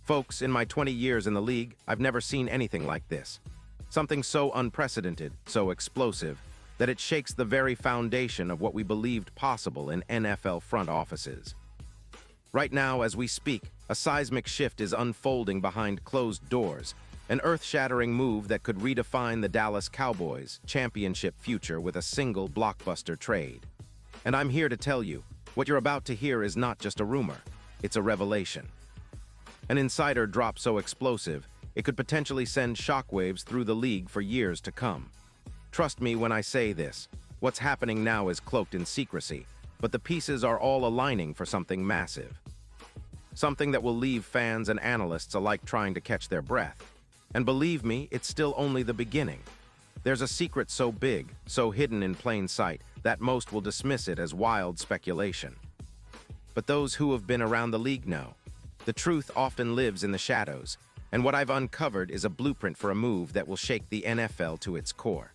Folks, in my 20 years in the league, I've never seen anything like this. Something so unprecedented, so explosive, that it shakes the very foundation of what we believed possible in NFL front offices. Right now, as we speak, a seismic shift is unfolding behind closed doors, an earth-shattering move that could redefine the Dallas Cowboys' championship future with a single blockbuster trade. And I'm here to tell you, what you're about to hear is not just a rumor, it's a revelation. An insider drop so explosive, it could potentially send shockwaves through the league for years to come. Trust me when I say this, what's happening now is cloaked in secrecy, but the pieces are all aligning for something massive. Something that will leave fans and analysts alike trying to catch their breath. And believe me, it's still only the beginning. There's a secret so big, so hidden in plain sight, that most will dismiss it as wild speculation. But those who have been around the league know. The truth often lives in the shadows, and what I've uncovered is a blueprint for a move that will shake the NFL to its core.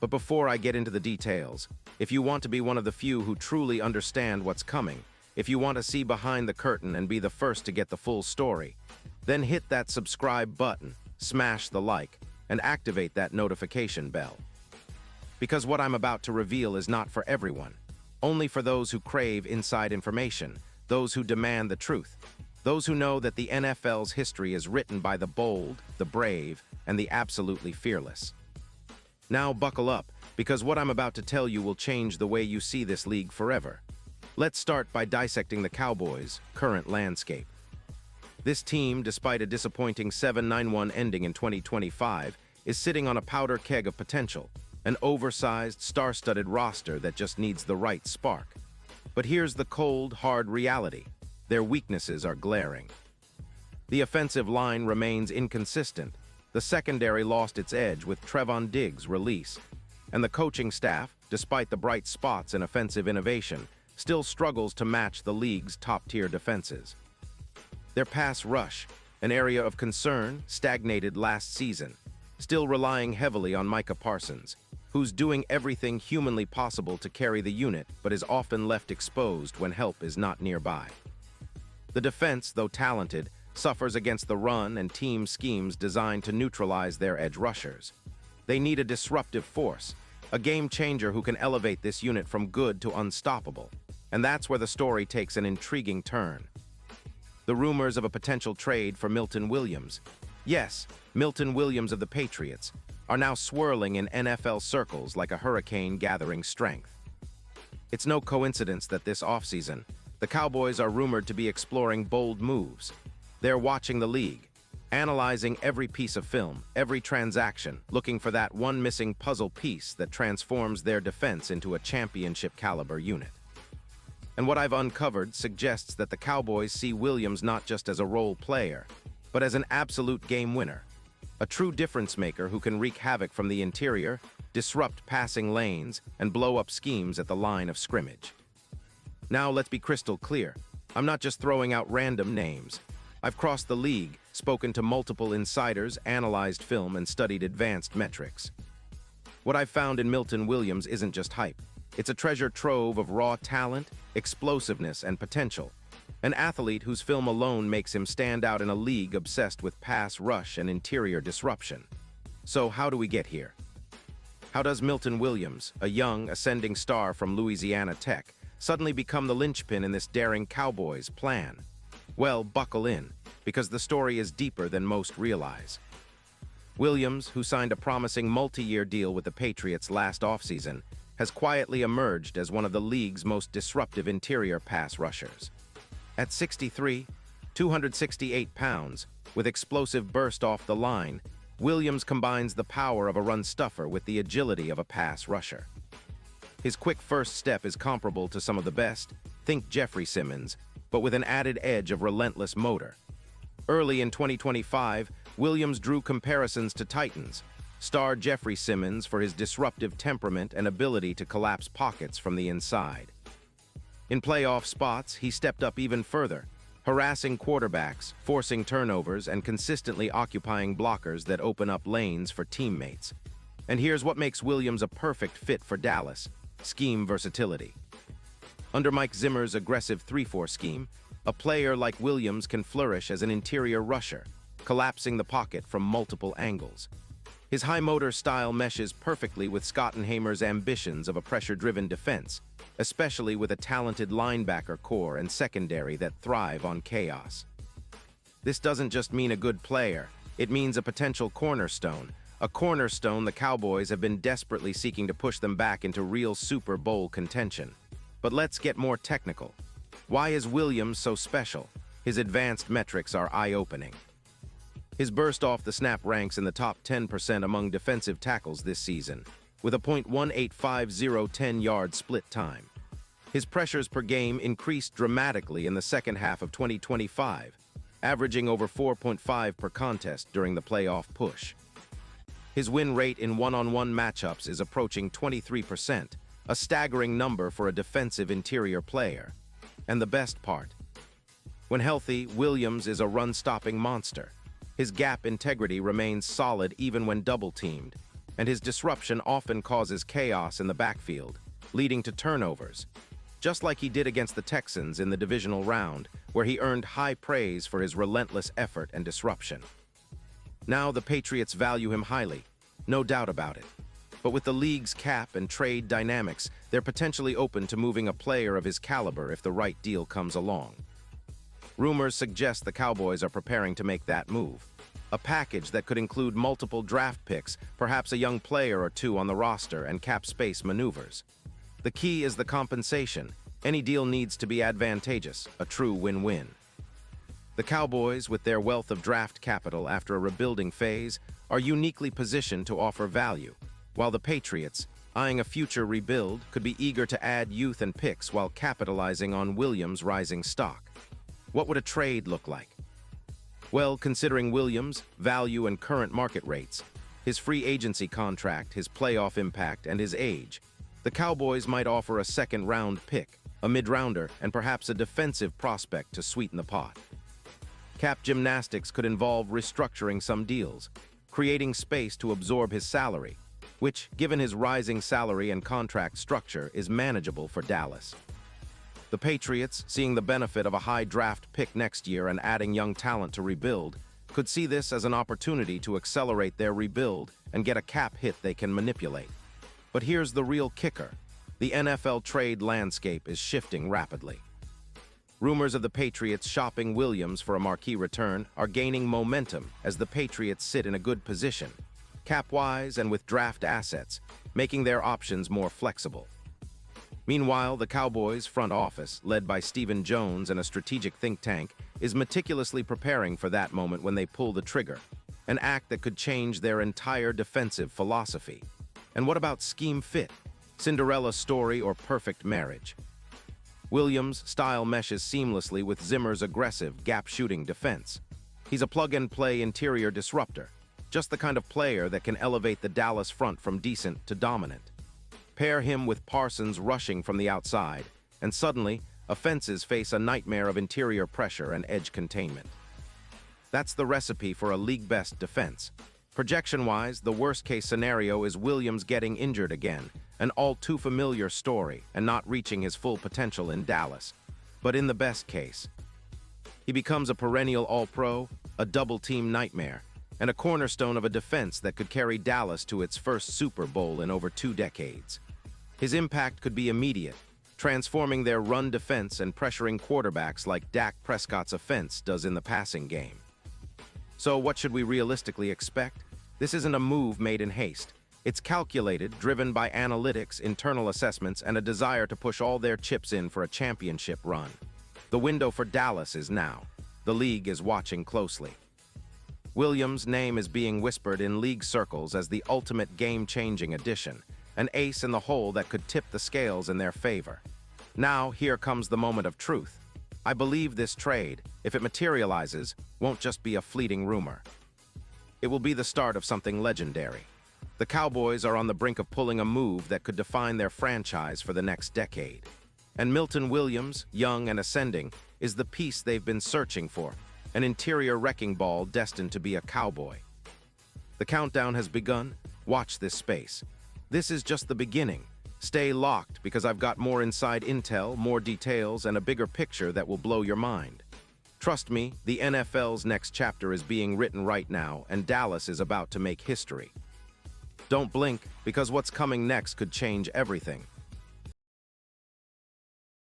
But before I get into the details, if you want to be one of the few who truly understand what's coming, if you want to see behind the curtain and be the first to get the full story, then hit that subscribe button, smash the like, and activate that notification bell. Because what I'm about to reveal is not for everyone, only for those who crave inside information, those who demand the truth, those who know that the NFL's history is written by the bold, the brave, and the absolutely fearless. Now buckle up, because what I'm about to tell you will change the way you see this league forever. Let's start by dissecting the Cowboys' current landscape. This team, despite a disappointing 7-9-1 ending in 2025, is sitting on a powder keg of potential, an oversized, star-studded roster that just needs the right spark. But here's the cold, hard reality. Their weaknesses are glaring. The offensive line remains inconsistent. The secondary lost its edge with Trevon Diggs' release. And the coaching staff, despite the bright spots in offensive innovation, still struggles to match the league's top-tier defenses. Their pass rush, an area of concern, stagnated last season, still relying heavily on Micah Parsons, who's doing everything humanly possible to carry the unit but is often left exposed when help is not nearby. The defense, though talented, suffers against the run and team schemes designed to neutralize their edge rushers. They need a disruptive force, a game-changer who can elevate this unit from good to unstoppable. And that's where the story takes an intriguing turn. The rumors of a potential trade for Milton Williams, yes, Milton Williams of the Patriots, are now swirling in NFL circles like a hurricane gathering strength. It's no coincidence that this offseason, the Cowboys are rumored to be exploring bold moves. They're watching the league, analyzing every piece of film, every transaction, looking for that one missing puzzle piece that transforms their defense into a championship-caliber unit. And what I've uncovered suggests that the Cowboys see Williams not just as a role player, but as an absolute game winner, a true difference maker who can wreak havoc from the interior, disrupt passing lanes, and blow up schemes at the line of scrimmage. Now let's be crystal clear. I'm not just throwing out random names. I've crossed the league, spoken to multiple insiders, analyzed film, and studied advanced metrics. What I've found in Milton Williams isn't just hype. It's a treasure trove of raw talent, explosiveness, and potential. An athlete whose film alone makes him stand out in a league obsessed with pass rush and interior disruption. So how do we get here? How does Milton Williams, a young, ascending star from Louisiana Tech, suddenly become the linchpin in this daring Cowboys plan? Well, buckle in, because the story is deeper than most realize. Williams, who signed a promising multi-year deal with the Patriots last offseason, has quietly emerged as one of the league's most disruptive interior pass rushers. At 6'3", 268 pounds, with explosive burst off the line, Williams combines the power of a run-stuffer with the agility of a pass rusher. His quick first step is comparable to some of the best, think Jeffrey Simmons, but with an added edge of relentless motor. Early in 2025, Williams drew comparisons to Titans, star Jeffrey Simmons for his disruptive temperament and ability to collapse pockets from the inside. In playoff spots, he stepped up even further, harassing quarterbacks, forcing turnovers, and consistently occupying blockers that open up lanes for teammates. And here's what makes Williams a perfect fit for Dallas: scheme versatility. Under Mike Zimmer's aggressive 3-4 scheme, A player like Williams can flourish as an interior rusher, collapsing the pocket from multiple angles. His high motor style meshes perfectly with Schottenheimer's ambitions of a pressure-driven defense, especially with a talented linebacker core and secondary that thrive on chaos. This doesn't just mean a good player, it means a potential cornerstone, a cornerstone the Cowboys have been desperately seeking to push them back into real Super Bowl contention. But let's get more technical. Why is Williams so special? His advanced metrics are eye-opening. His burst off the snap ranks in the top 10% among defensive tackles this season, with a .1850 10-yard split time. His pressures per game increased dramatically in the second half of 2025, averaging over 4.5 per contest during the playoff push. His win rate in one-on-one matchups is approaching 23%, a staggering number for a defensive interior player. And the best part, when healthy, Williams is a run-stopping monster. His gap integrity remains solid even when double-teamed, and his disruption often causes chaos in the backfield, leading to turnovers, just like he did against the Texans in the divisional round, where he earned high praise for his relentless effort and disruption. Now the Patriots value him highly, no doubt about it. But with the league's cap and trade dynamics, they're potentially open to moving a player of his caliber if the right deal comes along. Rumors suggest the Cowboys are preparing to make that move. A package that could include multiple draft picks, perhaps a young player or two on the roster, and cap space maneuvers. The key is the compensation. Any deal needs to be advantageous, a true win-win. The Cowboys, with their wealth of draft capital after a rebuilding phase, are uniquely positioned to offer value, while the Patriots, eyeing a future rebuild, could be eager to add youth and picks while capitalizing on Williams' rising stock. What would a trade look like? Well, considering Williams' value and current market rates, his free agency contract, his playoff impact, and his age, the Cowboys might offer a second-round pick, a mid-rounder, and perhaps a defensive prospect to sweeten the pot. Cap gymnastics could involve restructuring some deals, creating space to absorb his salary, which, given his rising salary and contract structure, is manageable for Dallas. The Patriots, seeing the benefit of a high draft pick next year and adding young talent to rebuild, could see this as an opportunity to accelerate their rebuild and get a cap hit they can manipulate. But here's the real kicker. The NFL trade landscape is shifting rapidly. Rumors of the Patriots shopping Williams for a marquee return are gaining momentum as the Patriots sit in a good position, cap-wise and with draft assets, making their options more flexible. Meanwhile, the Cowboys' front office, led by Stephen Jones and a strategic think tank, is meticulously preparing for that moment when they pull the trigger, an act that could change their entire defensive philosophy. And what about scheme fit, Cinderella story, or perfect marriage? Williams' style meshes seamlessly with Zimmer's aggressive, gap-shooting defense. He's a plug-and-play interior disruptor, just the kind of player that can elevate the Dallas front from decent to dominant. Pair him with Parsons rushing from the outside, and suddenly, offenses face a nightmare of interior pressure and edge containment. That's the recipe for a league-best defense. Projection-wise, the worst-case scenario is Williams getting injured again, an all-too-familiar story, and not reaching his full potential in Dallas. But in the best case, he becomes a perennial All-Pro, a double-team nightmare, and a cornerstone of a defense that could carry Dallas to its first Super Bowl in over 2 decades. His impact could be immediate, transforming their run defense and pressuring quarterbacks like Dak Prescott's offense does in the passing game. So what should we realistically expect? This isn't a move made in haste. It's calculated, driven by analytics, internal assessments, and a desire to push all their chips in for a championship run. The window for Dallas is now. The league is watching closely. Williams' name is being whispered in league circles as the ultimate game-changing addition, an ace in the hole that could tip the scales in their favor. Now, here comes the moment of truth. I believe this trade, if it materializes, won't just be a fleeting rumor. It will be the start of something legendary. The Cowboys are on the brink of pulling a move that could define their franchise for the next decade. And Milton Williams, young and ascending, is the piece they've been searching for, an interior wrecking ball destined to be a Cowboy. The countdown has begun. Watch this space. This is just the beginning. Stay locked because I've got more inside intel, more details, and a bigger picture that will blow your mind. Trust me, the NFL's next chapter is being written right now, and Dallas is about to make history. Don't blink, because what's coming next could change everything.